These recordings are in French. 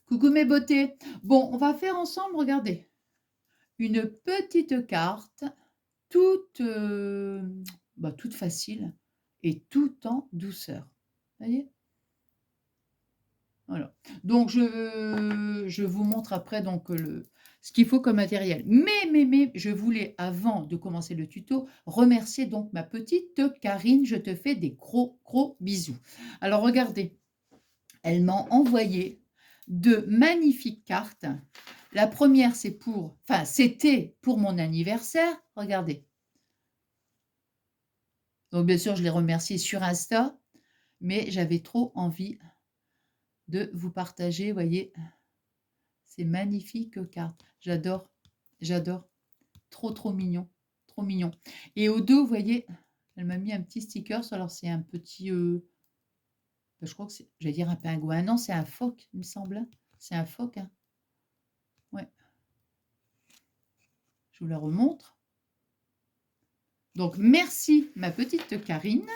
Coucou mes beautés. Bon, on va faire ensemble, regardez, une petite carte toute, toute facile et tout en douceur. Voyez? Voilà. Donc je vous montre après donc ce qu'il faut comme matériel. Mais je voulais, avant de commencer le tuto, remercier donc ma petite Karine. Je te fais des gros, gros bisous. Alors regardez, elle m'a envoyé de magnifiques cartes. La première, c'était pour mon anniversaire. Regardez. Donc, bien sûr, je l'ai remercié sur Insta, mais j'avais trop envie de vous partager, voyez, ces magnifiques cartes. J'adore, j'adore. Trop, trop mignon, trop mignon. Et au dos, vous voyez, elle m'a mis un petit sticker. Alors, c'est un petit, je crois que c'est, j'allais dire un pingouin. Non, c'est un phoque, il me semble. C'est un phoque, hein. Ouais, je vous la remontre. Donc, merci, ma petite Karine.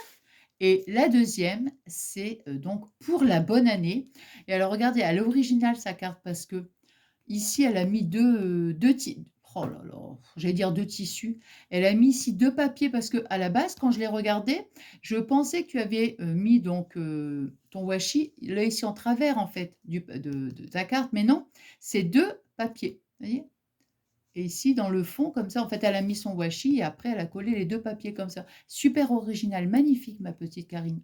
Et la deuxième, c'est donc pour la bonne année. Et alors, regardez, à l'original, sa carte, parce que ici, elle a mis oh là là, j'allais dire deux tissus. Elle a mis ici deux papiers, parce que à la base, quand je les regardais, je pensais que tu avais mis donc ton washi, là, ici, en travers, en fait, de ta carte. Mais non, c'est deux papiers. Vous voyez? Et ici, dans le fond, comme ça, en fait, elle a mis son washi et après, elle a collé les deux papiers comme ça. Super original, magnifique, ma petite Karine.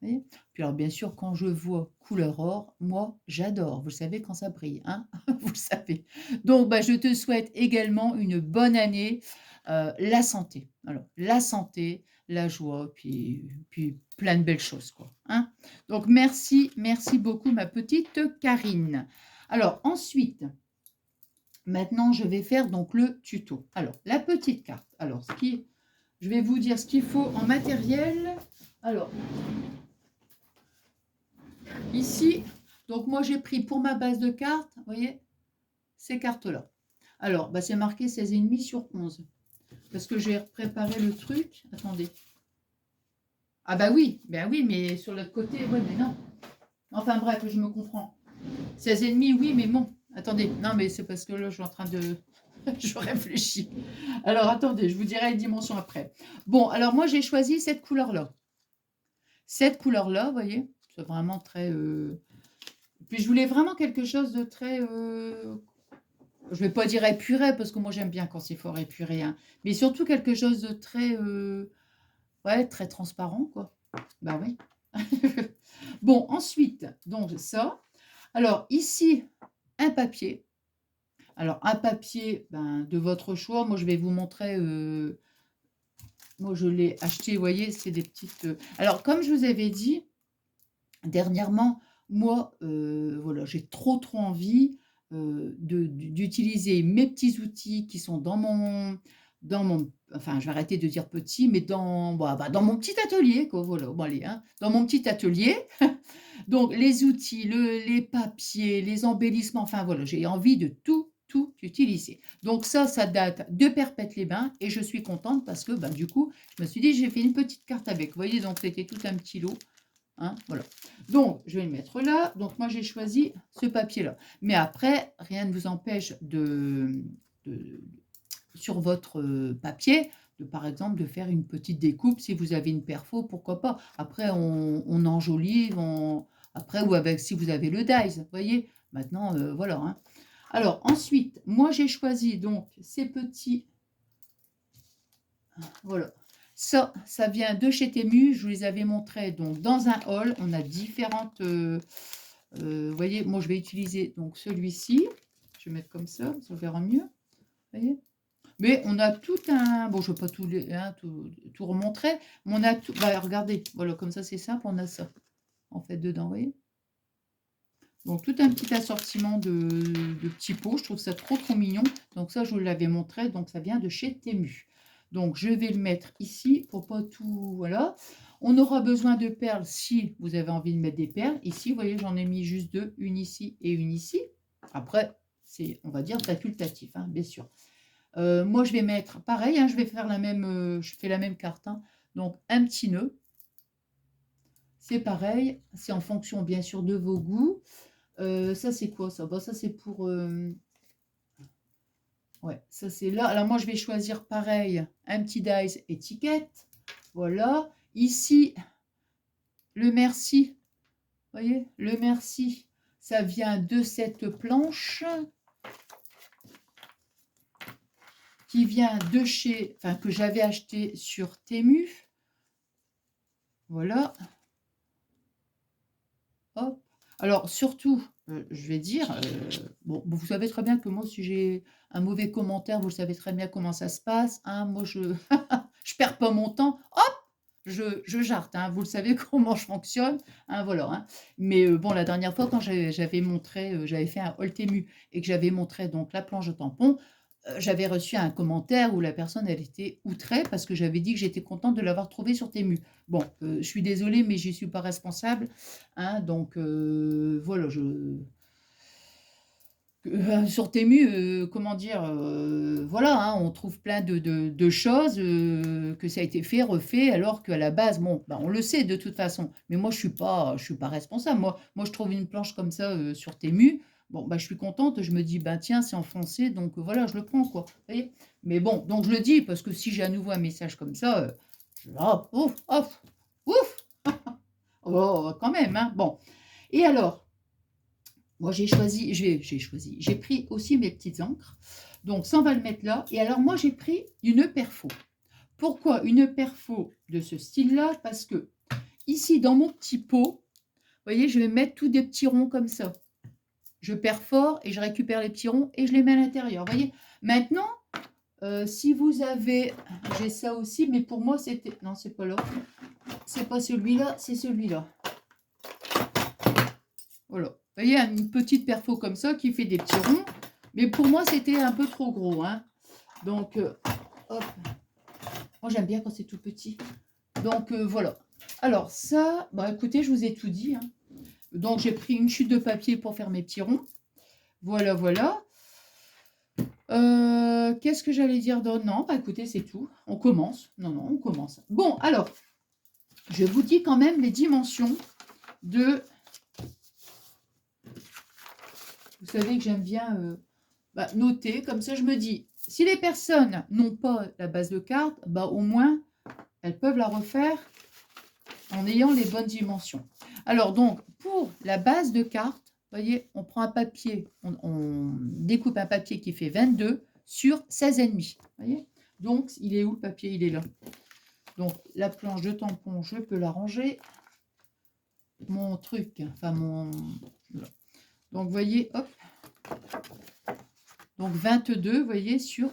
Vous voyez? Puis alors, bien sûr, quand je vois couleur or, moi, j'adore. Vous savez quand ça brille, hein? Vous le savez. Donc, bah, je te souhaite également une bonne année, la santé. Alors, la santé, la joie, puis plein de belles choses, quoi, hein? Donc, merci, merci beaucoup, ma petite Karine. Alors, ensuite, maintenant, je vais faire donc le tuto. Alors, la petite carte. Alors, je vais vous dire ce qu'il faut en matériel. Alors, ici, donc moi, j'ai pris pour ma base de cartes, vous voyez, ces cartes-là. Alors, bah, c'est marqué 16,5 sur 11. Parce que j'ai préparé le truc. Attendez. Ah bah oui, ben oui, mais sur l'autre côté, ouais, mais non. Enfin bref, je me comprends. 16,5, oui, mais bon. Attendez, non, mais c'est parce que là, je suis en train de... je réfléchis. Alors, attendez, je vous dirai les dimensions après. Bon, alors moi, j'ai choisi cette couleur-là. Cette couleur-là, vous voyez, c'est vraiment très... Puis, je voulais vraiment quelque chose de très... je ne vais pas dire épuré, parce que moi, j'aime bien quand c'est fort épuré, hein. Mais surtout quelque chose de très... ouais, très transparent, quoi. Bah oui. Bon, ensuite, donc ça. Alors, ici, un papier. Alors, un papier de votre choix. Moi, je vais vous montrer. Moi, je l'ai acheté, vous voyez, c'est des petites. Alors, comme je vous avais dit, dernièrement, moi, voilà, j'ai trop envie d'utiliser mes petits outils qui sont enfin, je vais arrêter de dire petit, mais dans mon petit atelier, quoi, voilà, bon, allez, hein, dans mon petit atelier. Donc, les outils, les papiers, les embellissements, enfin voilà, j'ai envie de tout utiliser. Donc ça date de Perpète-les-Bains et je suis contente parce que du coup, je me suis dit, j'ai fait une petite carte avec. Vous voyez, donc c'était tout un petit lot, hein, voilà. Donc, je vais le mettre là. Donc, moi, j'ai choisi ce papier-là. Mais après, rien ne vous empêche sur votre papier, par exemple, de faire une petite découpe. Si vous avez une perfo, pourquoi pas. Après, on enjolive, après, ou avec, si vous avez le dies, vous voyez. Maintenant, voilà, hein. Alors, ensuite, moi, j'ai choisi donc ces petits... Voilà. Ça vient de chez Temu. Je vous les avais montrés donc dans un haul. On a différentes... vous voyez, moi, je vais utiliser donc celui-ci. Je vais mettre comme ça verra mieux. Vous voyez? Mais on a tout un... Bon, je ne vais pas tout remontrer. Mais on a tout... regardez, voilà, comme ça, c'est simple. On a ça, en fait, dedans, vous voyez? Donc, tout un petit assortiment de petits pots. Je trouve ça trop mignon. Donc, ça, je vous l'avais montré. Donc, ça vient de chez Temu. Donc, je vais le mettre ici pour pas tout... Voilà. On aura besoin de perles si vous avez envie de mettre des perles. Ici, vous voyez, j'en ai mis juste deux. Une ici et une ici. Après, c'est, on va dire, facultatif, hein, bien sûr. Moi, je vais mettre pareil, hein, je vais faire je fais la même carte, hein. Donc, un petit nœud. C'est pareil, c'est en fonction, bien sûr, de vos goûts. Ça, c'est quoi ça? Bah, ça, c'est pour... ouais, ça, c'est là. Alors, moi, je vais choisir pareil, un petit dice étiquette. Voilà. Ici, le merci. Vous voyez, le merci, ça vient de cette planche qui vient de chez... Enfin, que j'avais acheté sur Temu. Voilà. Hop. Alors, surtout, je vais dire, bon, vous savez très bien que moi, si j'ai un mauvais commentaire, vous savez très bien comment ça se passe. Hein, moi, je je perds pas mon temps. Hop, je jarte. Hein, vous le savez comment je fonctionne. Hein, voilà. Hein. Mais bon, la dernière fois, quand j'avais montré, j'avais fait un haul Temu et que j'avais montré donc la planche de tampon, j'avais reçu un commentaire où la personne, elle était outrée parce que j'avais dit que j'étais contente de l'avoir trouvé sur Temu. Bon, je suis désolée, mais j'y suis pas responsable. Hein, donc, voilà, sur Temu, comment dire, voilà, hein, on trouve plein de choses, que ça a été fait, refait, alors qu'à la base, bon, bah, on le sait de toute façon. Mais moi, je suis pas responsable. Moi, je trouve une planche comme ça sur Temu. Bon, bah, je suis contente. Je me dis, ben tiens, c'est en français, donc voilà, je le prends, quoi. Vous voyez. Mais bon, donc je le dis parce que si j'ai à nouveau un message comme ça, hop, ouf, ouf, ouf, oh, quand même, hein. Bon. Et alors. Moi, j'ai pris aussi mes petites encres. Donc, ça, on va le mettre là. Et alors, moi, j'ai pris une perfo. Pourquoi une perfo de ce style-là? Parce que ici, dans mon petit pot, vous voyez, je vais mettre tous des petits ronds comme ça. Je perfore et je récupère les petits ronds et je les mets à l'intérieur. Vous voyez? Maintenant, si vous avez... J'ai ça aussi, mais pour moi, c'était... Non, c'est pas là. C'est pas celui-là, c'est celui-là. Voilà. Vous voyez, une petite perfo comme ça qui fait des petits ronds. Mais pour moi, c'était un peu trop gros. Hein. Donc, hop. Moi, j'aime bien quand c'est tout petit. Donc, voilà. Alors, ça, bah, écoutez, je vous ai tout dit. Hein. Donc, j'ai pris une chute de papier pour faire mes petits ronds. Voilà, voilà. Qu'est-ce que j'allais dire d'autre? Non, bah, écoutez, c'est tout. On commence. Non, non, on commence. Bon, alors, je vous dis quand même les dimensions de... Vous savez que j'aime bien noter. Comme ça, je me dis, si les personnes n'ont pas la base de carte, bah, au moins, elles peuvent la refaire en ayant les bonnes dimensions. Alors, donc, pour la base de carte, vous voyez, on prend un papier, on découpe un papier qui fait 22 sur 16,5. Vous voyez? Donc, il est où le papier? Il est là. Donc, la planche de tampon, je peux la ranger. Mon truc, enfin mon... Donc, vous voyez, hop. Donc, 22, vous voyez, sur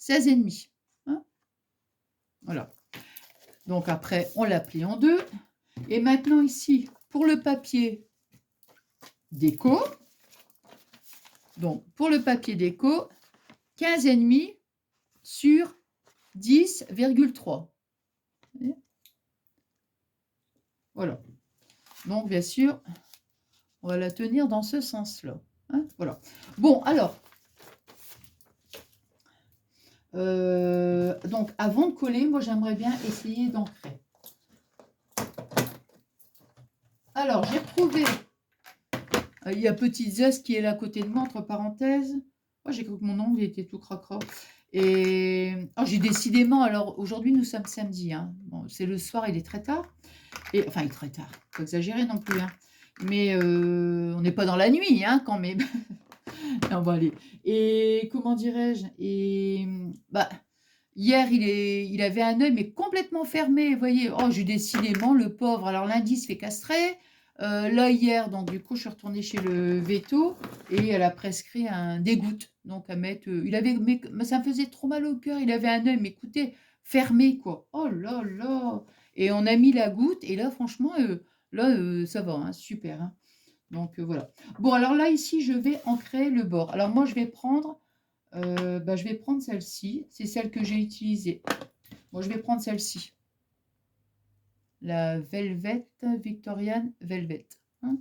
16,5. Hein? Voilà. Donc, après, on la plie en deux. Et maintenant, ici, pour le papier déco, donc, pour le papier déco, 15,5 sur 10,3. Voilà. Donc, bien sûr, on va la tenir dans ce sens-là. Hein, voilà. Bon, alors, donc, avant de coller, moi, j'aimerais bien essayer d'ancrer. Alors, j'ai trouvé, il y a Petit Zest qui est là à côté de moi, entre parenthèses. Moi, j'ai cru que mon ongle était tout cracra. Et oh, j'ai décidément, alors aujourd'hui, nous sommes samedi. Hein. Bon, c'est le soir, il est très tard. Et, enfin, il est très tard, faut exagérer non plus. Hein. Mais on n'est pas dans la nuit, hein, quand même. Non, bon, allez. Et comment dirais-je? Et bah, hier, il avait un œil, mais complètement fermé. Vous voyez, oh, j'ai décidément, le pauvre. Alors, lundi, il se fait castrer. Là, hier, donc, du coup, je suis retournée chez le veto et elle a prescrit des gouttes. Donc, à mettre. Il avait, mais ça me faisait trop mal au cœur. Il avait un œil, mais écoutez, fermé, quoi. Oh là là. Et on a mis la goutte. Et là, franchement, là, ça va, hein, super. Hein. Donc, voilà. Bon, alors là, ici, je vais ancrer le bord. Alors, moi, je vais prendre celle-ci. C'est celle que j'ai utilisée. Moi, je vais prendre celle-ci. La Velvet, Victorian Velvet. Hein.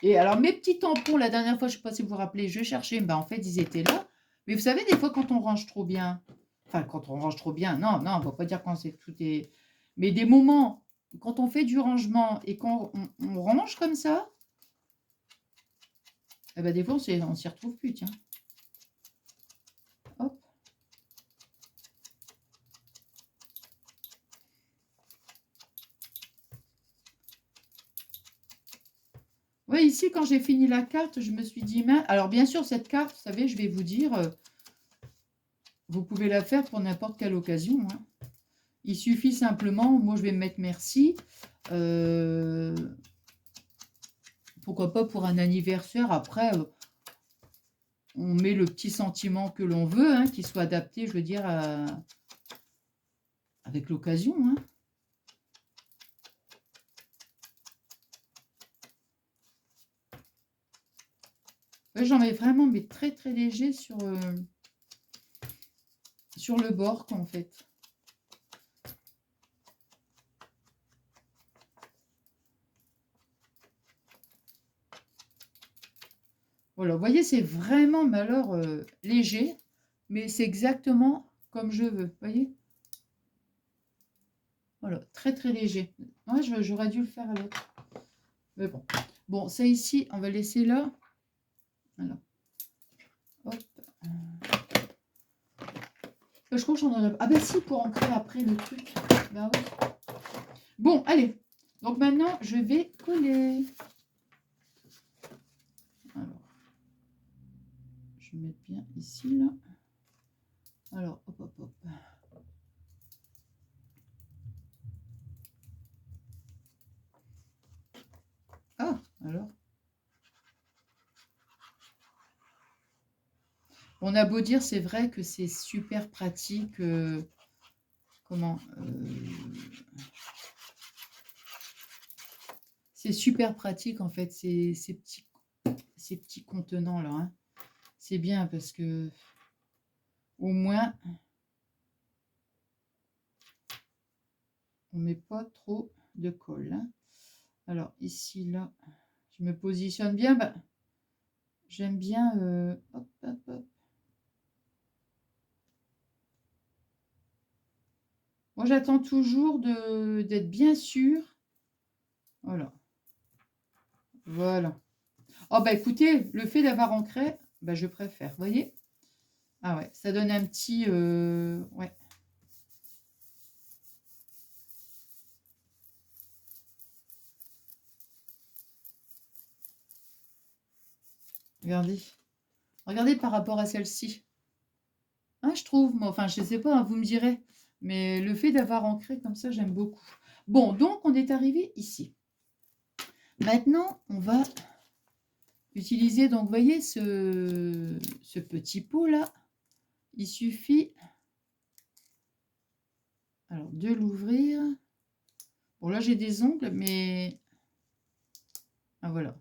Et alors, mes petits tampons, la dernière fois, je ne sais pas si vous vous rappelez, je cherchais, ben, en fait, ils étaient là. Mais vous savez, des fois, quand on range trop bien, enfin, quand on range trop bien, non, on ne va pas dire quand c'est tout est... Mais des moments quand on fait du rangement et qu'on on range comme ça, eh ben, des fois, on s'y retrouve plus, tiens. Hop. Oui, ici, quand j'ai fini la carte, je me suis dit, mince. Alors, bien sûr, cette carte, vous savez, je vais vous dire, vous pouvez la faire pour n'importe quelle occasion, hein. Il suffit simplement, moi, je vais me mettre merci. Pourquoi pas pour un anniversaire. Après, on met le petit sentiment que l'on veut, hein, qui soit adapté, je veux dire, avec l'occasion, hein. Ouais, j'en mets vraiment, mais très très léger sur le bord, quoi, en fait. Voilà, vous voyez, c'est vraiment, mais alors, léger, mais c'est exactement comme je veux, vous voyez. Voilà, très très léger. Ouais, j'aurais dû le faire à l'autre. Mais bon. Bon, ça ici, on va laisser là. Voilà. Hop. Je crois que j'en aurais... Ah ben si, pour ancrer après le truc. Ben oui. Bon, allez. Donc maintenant, je vais coller. Alors, je vais mettre bien ici, là. Alors, hop, hop, hop. Ah, alors. On a beau dire, c'est vrai que c'est super pratique. Comment c'est super pratique, en fait, ces petits contenants-là, hein. C'est bien parce que, au moins, on met pas trop de colle, hein. Alors, ici, là, je me positionne bien. Bah, j'aime bien... hop, hop, hop. Moi, j'attends toujours d'être bien sûr. Voilà. Voilà. Oh, bah écoutez, le fait d'avoir ancré, bah, je préfère. Vous voyez? Ah ouais, ça donne un petit... ouais. Regardez. Regardez par rapport à celle-ci. Hein, je trouve, moi, enfin, je sais pas, hein, vous me direz. Mais le fait d'avoir ancré comme ça, j'aime beaucoup. Bon, donc, on est arrivé ici. Maintenant, on va utiliser, donc, vous voyez, ce petit pot-là. Il suffit, alors, de l'ouvrir. Bon, là, j'ai des ongles, mais... Ah, voilà.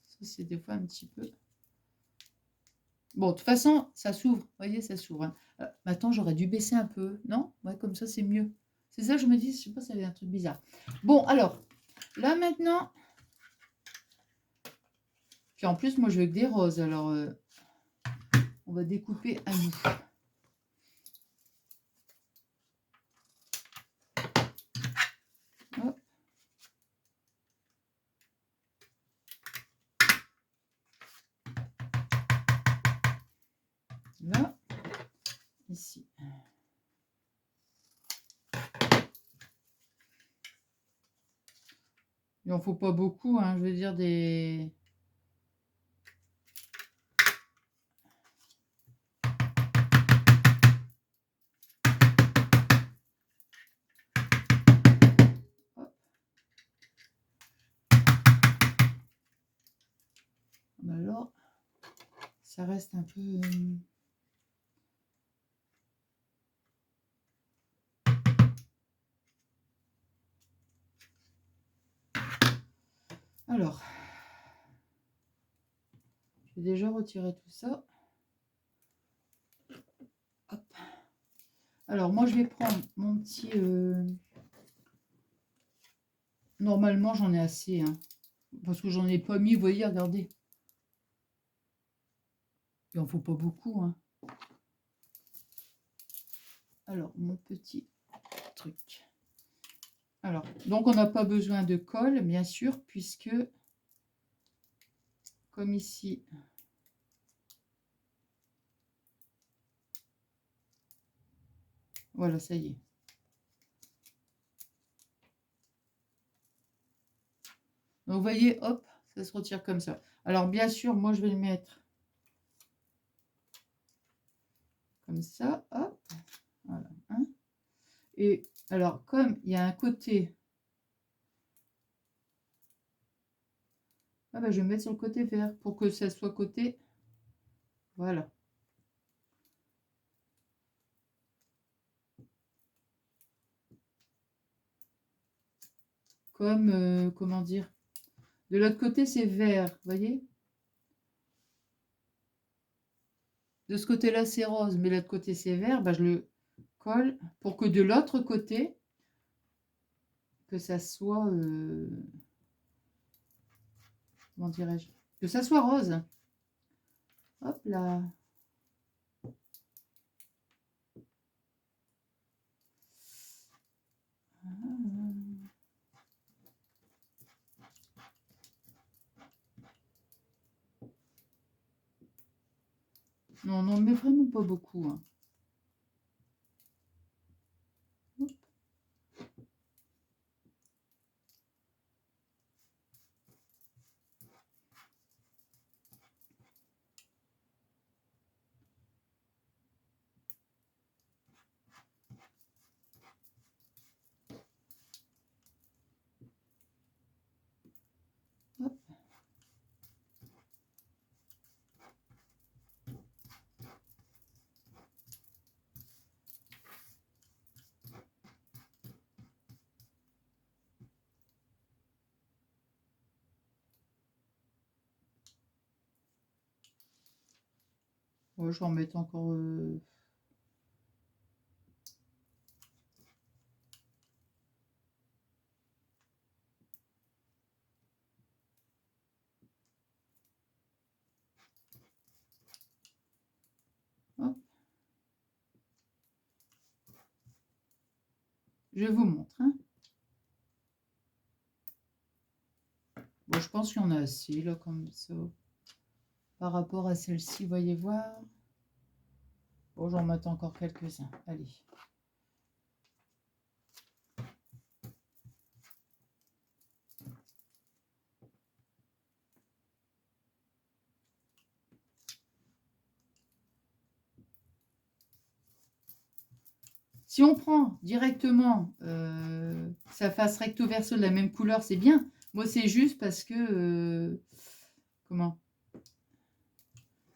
Ça, c'est des fois un petit peu... Bon, de toute façon, ça s'ouvre. Vous voyez, ça s'ouvre, hein. Maintenant, j'aurais dû baisser un peu. Non? Ouais, comme ça, c'est mieux. C'est ça, je me dis, je sais pas, ça avait un truc bizarre. Bon, alors, là, maintenant... Puis en plus, moi, je veux que des roses. Alors, on va découper à nous. Hop. Là. Ici. Il n'en faut pas beaucoup, hein. Je veux dire des... Hop. Alors, ça reste un peu... Alors, je vais déjà retirer tout ça. Hop. Alors, moi, je vais prendre mon petit... Normalement, j'en ai assez, hein, parce que j'en ai pas mis, vous voyez, regardez. Il en faut pas beaucoup, hein. Alors, mon petit truc. Alors, donc on n'a pas besoin de colle, bien sûr, puisque, comme ici, voilà, ça y est. Donc, vous voyez, hop, ça se retire comme ça. Alors, bien sûr, moi, je vais le mettre comme ça, hop, voilà. Hein. Et alors, comme il y a un côté... Ah ben, je vais me mettre sur le côté vert pour que ça soit côté... Voilà. Comme, comment dire, de l'autre côté, c'est vert, vous voyez? De ce côté-là, c'est rose, mais l'autre côté, c'est vert. Ben, je le colle pour que de l'autre côté, que ça soit... comment dirais-je? Que ça soit rose. Hop là. Non, non, mais vraiment pas beaucoup. Hein. Hop. Ouais, je vais en mettre encore... hop. Je vous montre. Hein. Bon, je pense qu'il y en a assez, là, comme ça. Par rapport à celle-ci, voyez voir. Bon, j'en mets encore quelques-uns. Allez. Si on prend directement sa face recto verso de la même couleur, c'est bien. Moi, c'est juste parce que... comment?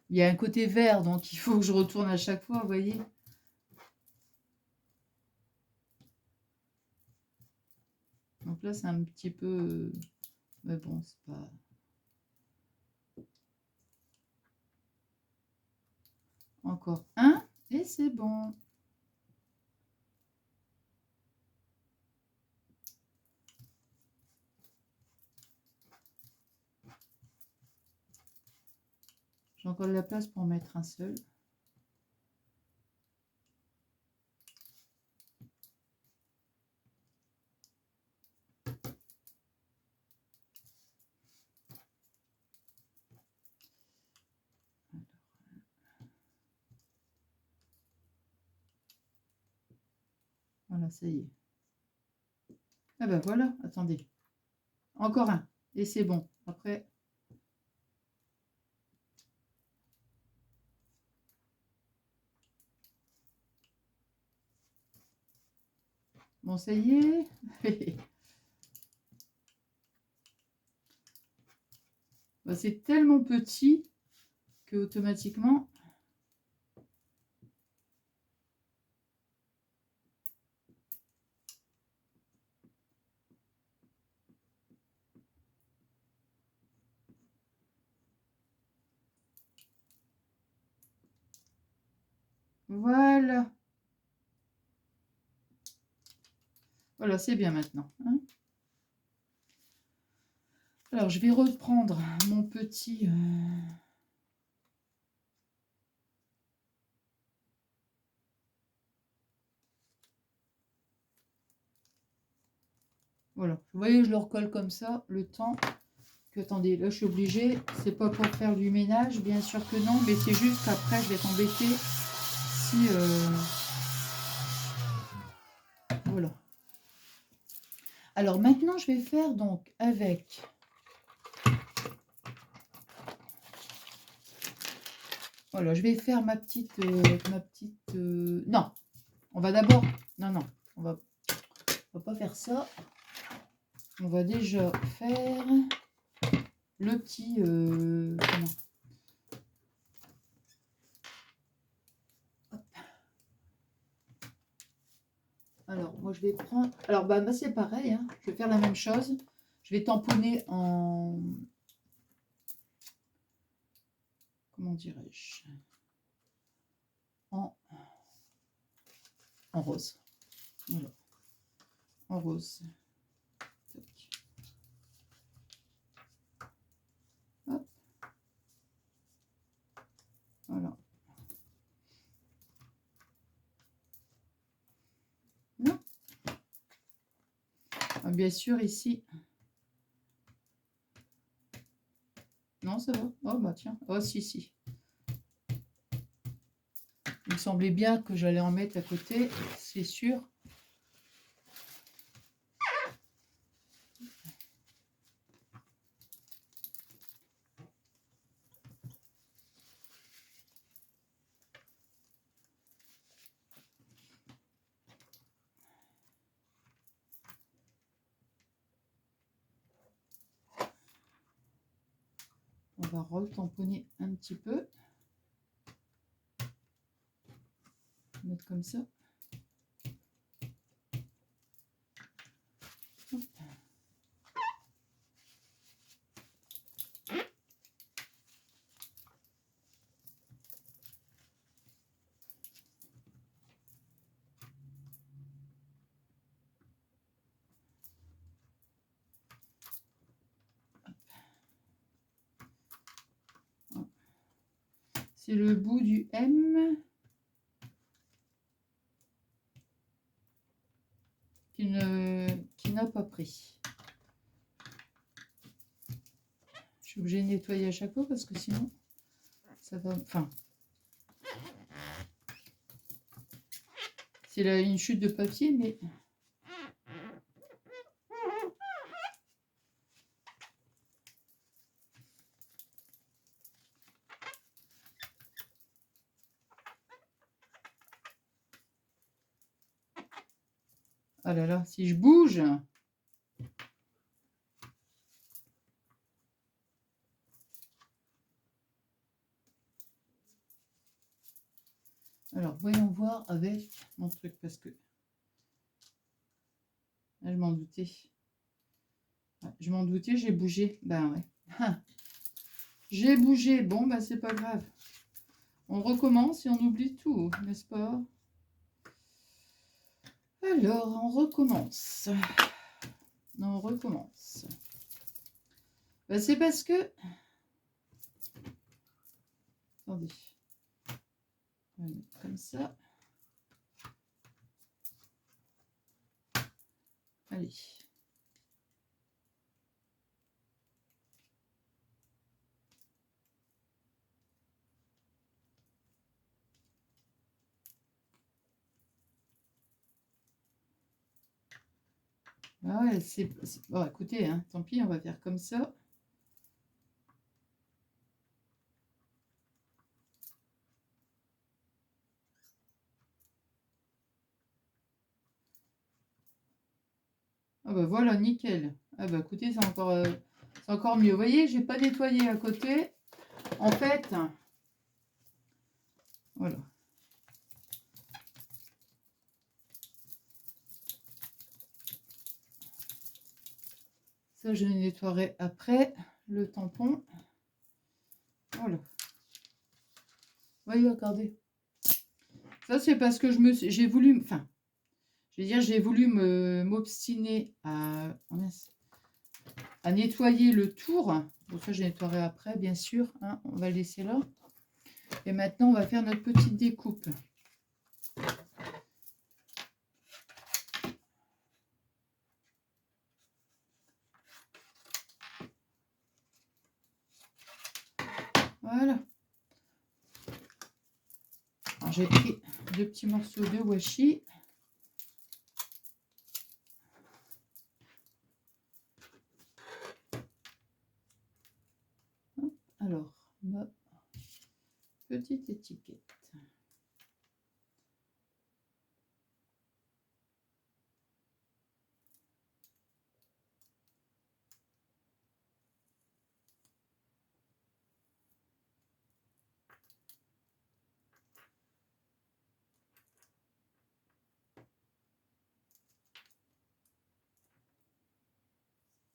Il y a un côté vert, donc il faut que je retourne à chaque fois, vous voyez. Donc là, c'est un petit peu... mais bon, c'est pas... Encore un, et c'est bon. J'ai encore de la place pour en mettre un seul. Voilà, ça y est. Ah ben voilà, attendez. Encore un, et c'est bon. Après... bon, ça y est. Bah, c'est tellement petit que automatiquement... voilà. Voilà, c'est bien maintenant. Hein. Alors, je vais reprendre mon petit... Voilà. Vous voyez, je le recolle comme ça, le temps que, attendez, là je suis obligée, c'est pas pour faire du ménage, bien sûr que non, mais c'est juste qu'après je vais être embêtée si... voilà. Alors maintenant, je vais faire donc avec... Voilà, je vais faire ma petite... Non, on va d'abord... Non, non, on va pas faire ça. On va déjà faire le petit... comment? Hop. Alors, moi, je vais prendre... Alors, bah c'est pareil, hein. Je vais faire la même chose. Je vais tamponner en... Comment dirais-je? En rose. Voilà. En rose. Tac. Hop. Voilà. Non. Ah, bien sûr, ici. Non, ça va. Oh, bah tiens. Oh, si, si. Il me semblait bien que j'allais en mettre à côté, c'est sûr. On va retamponner un petit peu. Mettre comme ça. Hop. C'est le bout du M qui n'a pas pris. Je suis obligée de nettoyer à chaque fois parce que sinon ça va... Enfin, c'est une chute de papier, mais... Ah là là, si je bouge... Alors, voyons voir avec mon truc, parce que... Là, je m'en doutais. Ouais, je m'en doutais, j'ai bougé. Ben ouais. J'ai bougé. Bon, ben c'est pas grave. On recommence et on oublie tout, n'est-ce pas? Alors, on recommence. On recommence. Ben, c'est parce que... Attendez. On va mettre comme ça. Allez. Ah ouais, c'est... Bon, écoutez, hein, tant pis, on va faire comme ça. Ah bah voilà, nickel. Ah bah écoutez, c'est encore mieux. Vous voyez, j'ai pas nettoyé à côté. En fait, voilà. Ça, je nettoierai après le tampon. Voilà. Voyez, regardez. Ça, c'est parce que j'ai voulu... Enfin, je vais dire, j'ai voulu m'obstiner à nettoyer le tour. Pour ça, je nettoierai après, bien sûr. Hein, on va le laisser là. Et maintenant, on va faire notre petite découpe. Voilà. J'ai pris 2 petits morceaux de washi. Alors, ma petite étiquette.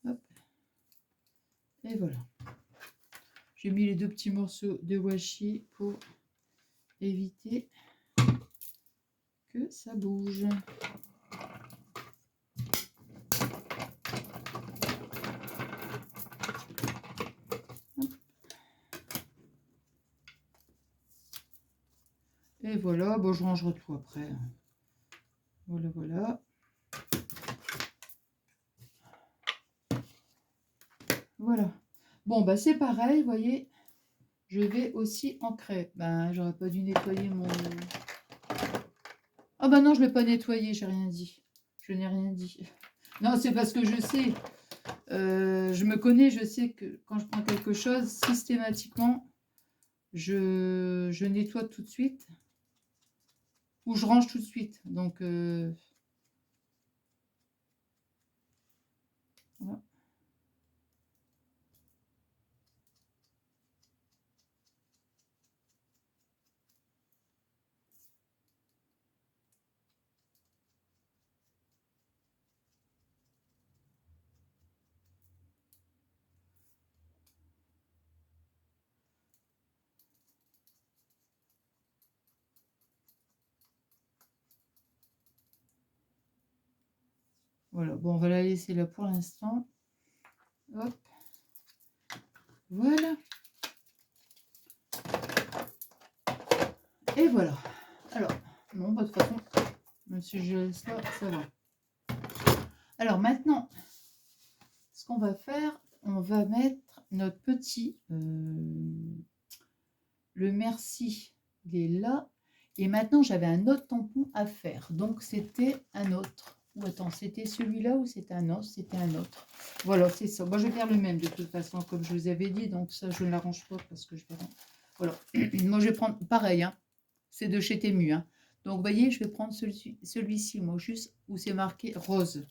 Hop. Et voilà. J'ai mis les 2 petits morceaux de washi pour éviter que ça bouge. Et voilà, bon, je rangerai tout après. Voilà, voilà. Voilà. Bon, bah c'est pareil, vous voyez. Je vais aussi ancrer. Ben, j'aurais pas dû nettoyer mon... Ah ben non, je ne l'ai pas nettoyé, j'ai rien dit. Je n'ai rien dit. Non, c'est parce que je sais, je me connais, je sais que quand je prends quelque chose, systématiquement, je nettoie tout de suite ou je range tout de suite. Donc, voilà. Voilà, bon, on va la laisser là pour l'instant. Hop. Voilà. Et voilà. Alors, bon, bah, de toute façon, même si je laisse là, ça va. Alors maintenant, ce qu'on va faire, on va mettre notre petit... le merci, il est là. Et maintenant, j'avais un autre tampon à faire. Donc, c'était un autre. Ou attends, c'était celui-là ou c'était un autre? C'était un autre. Voilà, c'est ça. Moi, je vais faire le même de toute façon, comme je vous avais dit. Donc, ça, je ne l'arrange pas parce que je vais... Voilà. Moi, je vais prendre pareil. Hein. C'est de chez Temu. Hein. Donc, vous voyez, je vais prendre celui-ci, moi, juste où c'est marqué rose.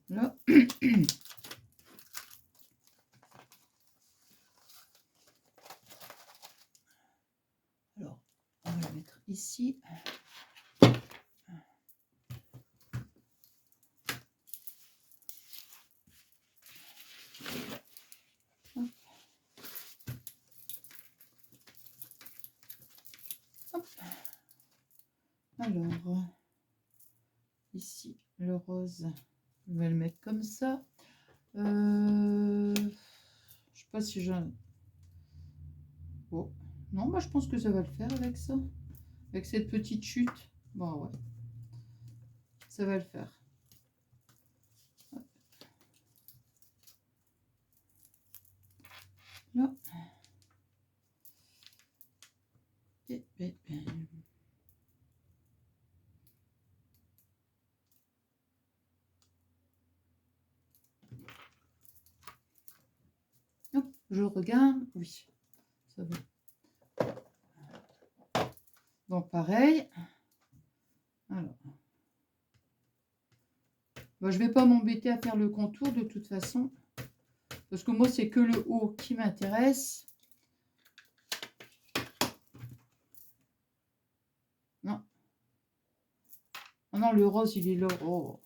Là. Alors, on va le mettre ici. Hop. Alors, ici, le rose, on va le mettre comme ça. Je sais pas si j'en... Bon. Non, bah, je pense que ça va le faire avec ça. Avec cette petite chute. Bon, ouais. Ça va le faire. Hop. Là. Et... Hop, je regarde. Oui, ça va. Donc, pareil. Alors. Bah, je ne vais pas m'embêter à faire le contour de toute façon. Parce que moi, c'est que le haut qui m'intéresse. Non. Oh non, le rose, il est là. Oh.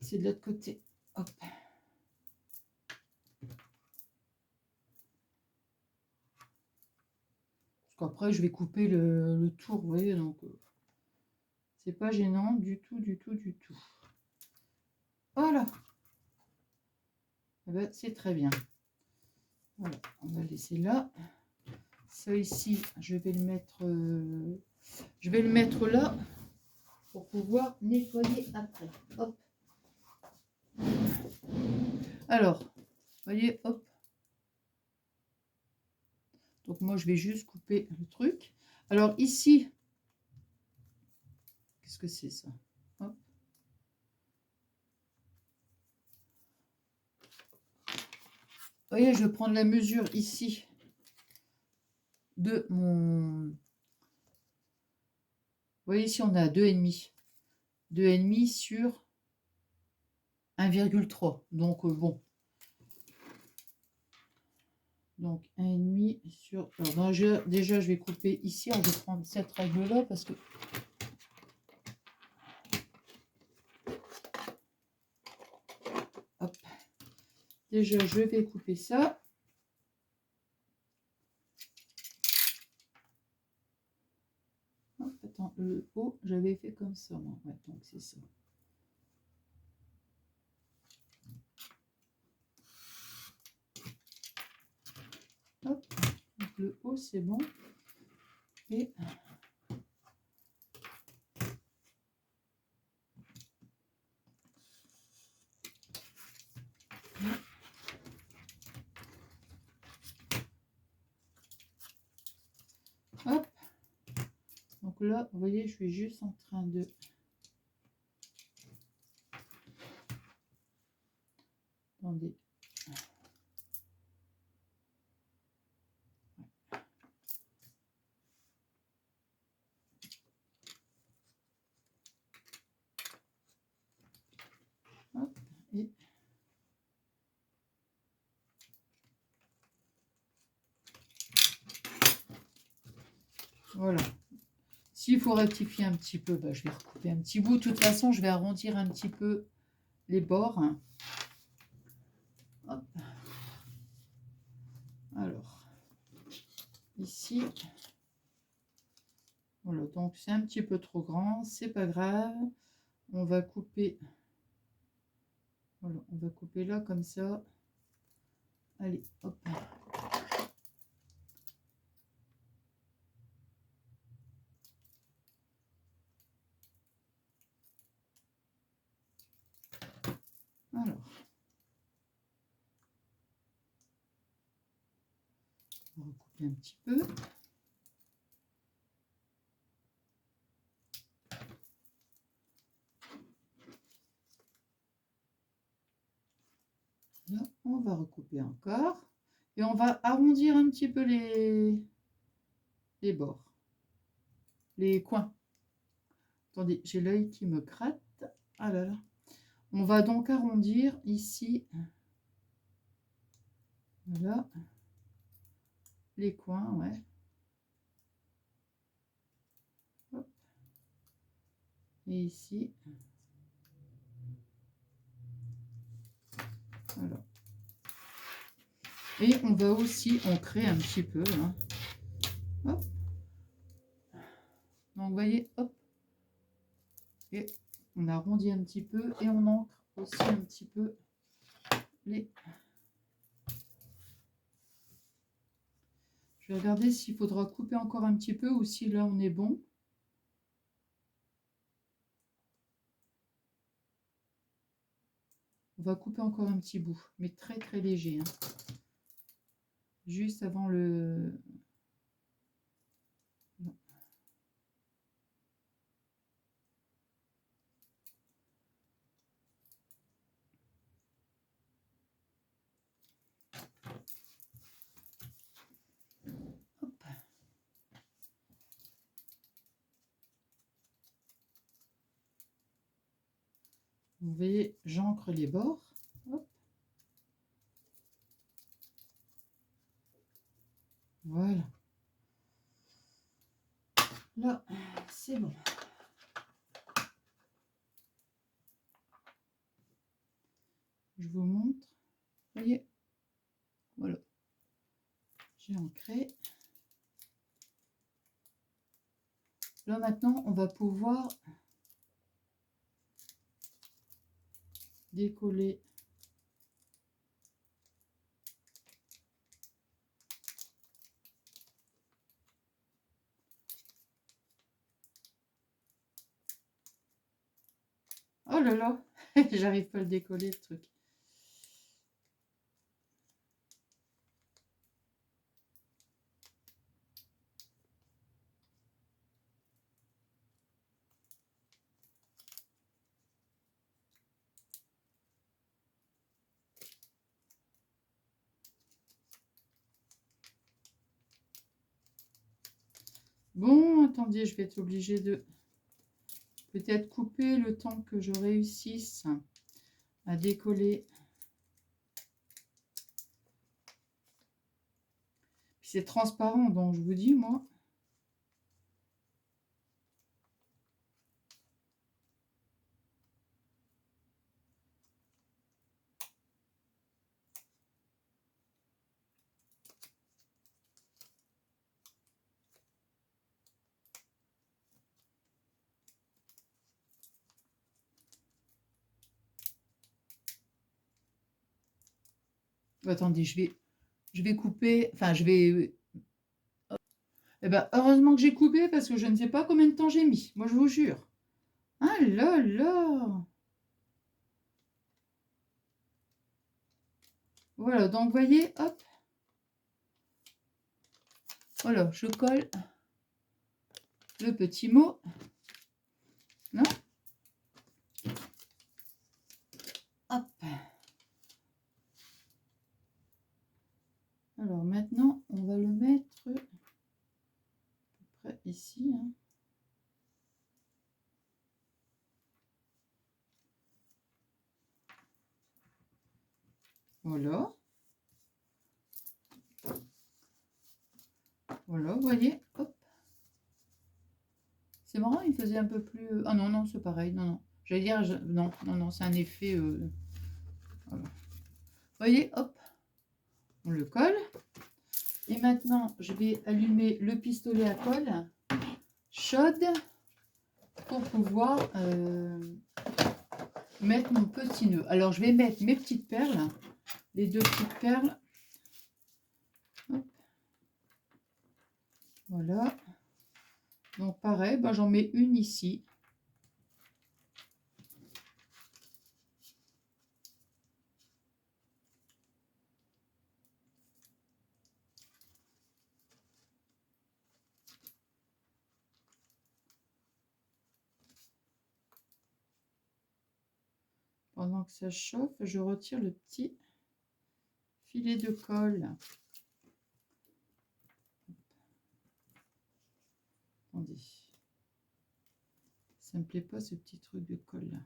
C'est de l'autre côté. Hop. Après, je vais couper le tour, vous voyez, donc c'est pas gênant du tout, du tout, du tout. Voilà. Eh ben, c'est très bien. Voilà, on va laisser là. Ça ici, je vais le mettre là pour pouvoir nettoyer après. Hop. Alors, vous voyez, hop. Donc moi, je vais juste couper le truc. Alors ici, qu'est-ce que c'est ça? Hop. Vous voyez, je vais prendre la mesure ici de mon... Vous voyez, ici, on a 2,5. 2,5 sur 1,3. Donc, bon. Donc, 1,5 sur... Alors, déjà, je vais couper ici. Alors, je vais prendre cette règle-là parce que... Hop. Déjà, je vais couper ça. Hop, attends, le haut, j'avais fait comme ça, moi. Ouais, donc, c'est ça. Hop. Donc, le haut, c'est bon. Et... Hop. Donc là, vous voyez, je suis juste en train de... Attendez. Hop. Et... Voilà. S'il faut rectifier un petit peu, bah, je vais recouper un petit bout. De toute façon, je vais arrondir un petit peu les bords. Hop. Alors, ici, voilà, donc c'est un petit peu trop grand, c'est pas grave. On va couper, voilà, on va couper là comme ça. Allez, hop. Alors, on va recouper un petit peu. Là, on va recouper encore. Et on va arrondir un petit peu les bords, les coins. Attendez, j'ai l'œil qui me gratte. Ah là là. On va donc arrondir ici. Voilà. Les coins, ouais. Hop. Et ici. Voilà. Et on va aussi ancrer un petit peu. Hein. Hop. Donc, vous voyez, hop. Et on arrondit un petit peu et on ancre aussi un petit peu les... Je vais regarder s'il faudra couper encore un petit peu ou si là on est bon. On va couper encore un petit bout, mais très très léger. Hein. Juste avant le... Non. Hop. Vous voyez, j'ancre les bords. Hop. Voilà. Là, c'est bon. Je vous montre. Vous voyez, voilà. J'ai ancré. Là, maintenant, on va pouvoir décoller. Oh là là, j'arrive pas à le décoller, le truc. Bon, attendez, je vais être obligée de peut-être couper le temps que je réussisse à décoller. C'est transparent, donc je vous dis, moi. Attendez, je vais couper, enfin je vais... Eh ben, heureusement que j'ai coupé parce que je ne sais pas combien de temps j'ai mis. Moi, je vous jure. Ah là là. Voilà, donc vous voyez, hop. Voilà, je colle le petit mot. Non? Hop. Alors maintenant, on va le mettre à peu près ici. Hein. Voilà. Voilà, vous voyez, hop. C'est marrant, il faisait un peu plus... Ah non, non, c'est pareil, non, non. J'allais dire, non, non, non, c'est un effet... Voilà. Vous voyez, hop, on le colle. Et maintenant, je vais allumer le pistolet à colle chaude pour pouvoir mettre mon petit nœud. Alors, je vais mettre mes petites perles, les deux petites perles. Hop. Voilà. Donc, pareil, ben, j'en mets une ici. Pendant que ça chauffe, je retire le petit filet de colle. Attendez. Ça me plaît pas ce petit truc de colle là.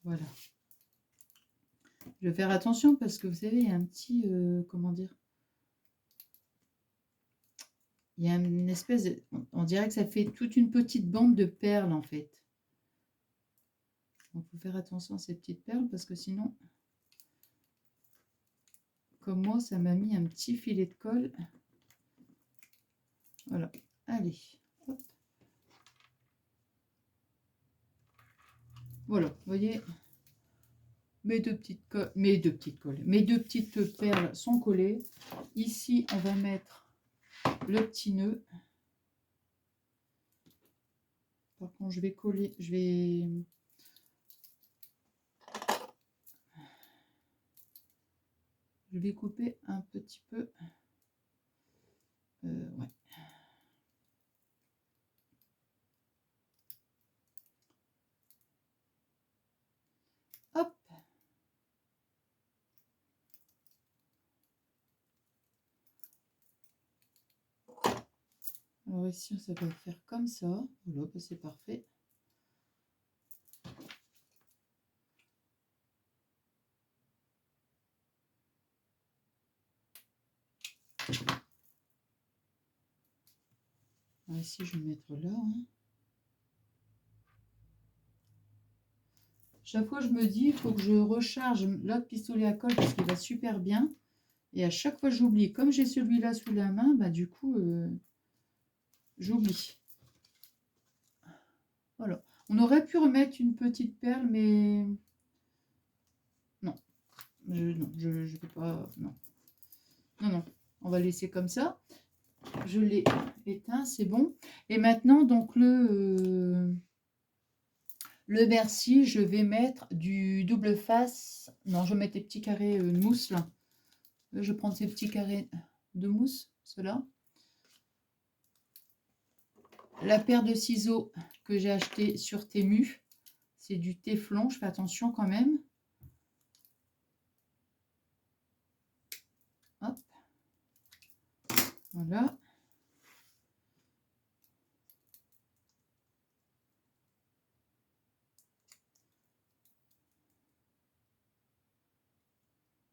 Voilà. Je vais faire attention parce que vous savez, il y a un petit... comment dire? Il y a une espèce de... On dirait que ça fait toute une petite bande de perles en fait. Donc, il faut faire attention à ces petites perles parce que sinon... Comme moi, ça m'a mis un petit filet de colle. Voilà. Allez. Hop. Voilà. Vous voyez, mes deux petites perles sont collées. Ici, on va mettre le petit nœud. Par contre, je vais coller, je vais couper un petit peu. Ouais. Hop. Alors ici, ça va faire comme ça. Voilà, c'est parfait. Alors ici, je vais mettre là. Hein. Chaque fois, je me dis, il faut que je recharge l'autre pistolet à colle parce qu'il va super bien. Et à chaque fois, j'oublie. Comme j'ai celui-là sous la main, bah, du coup, j'oublie. Voilà. On aurait pu remettre une petite perle, mais non. Non, je ne peux pas. Non. Non, non. On va laisser comme ça. Je l'ai éteint, c'est bon. Et maintenant, donc, le Bercy, je vais mettre du double face. Non, je vais mettre des petits carrés de mousse, là. Je prends ces petits carrés de mousse, ceux-là. La paire de ciseaux que j'ai acheté sur Temu, c'est du téflon, je fais attention quand même. Voilà.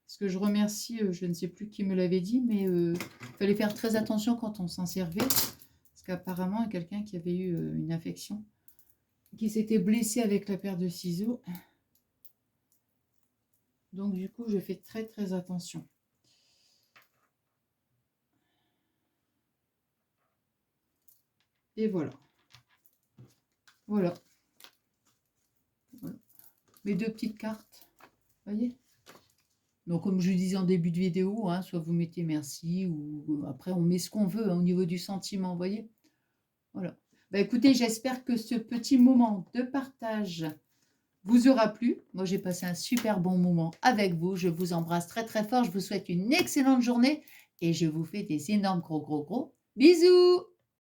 Parce que je remercie, je ne sais plus qui me l'avait dit, mais il fallait faire très attention quand on s'en servait. Parce qu'apparemment, il y a quelqu'un qui avait eu une infection, qui s'était blessé avec la paire de ciseaux. Donc du coup, je fais très très attention. Et voilà. Voilà. Voilà. Mes deux petites cartes. Voyez? Donc comme je disais en début de vidéo, hein, soit vous mettez merci, ou après on met ce qu'on veut hein, au niveau du sentiment, vous voyez? Voilà. Bah, écoutez, j'espère que ce petit moment de partage vous aura plu. Moi, j'ai passé un super bon moment avec vous. Je vous embrasse très très fort. Je vous souhaite une excellente journée et je vous fais des énormes gros bisous.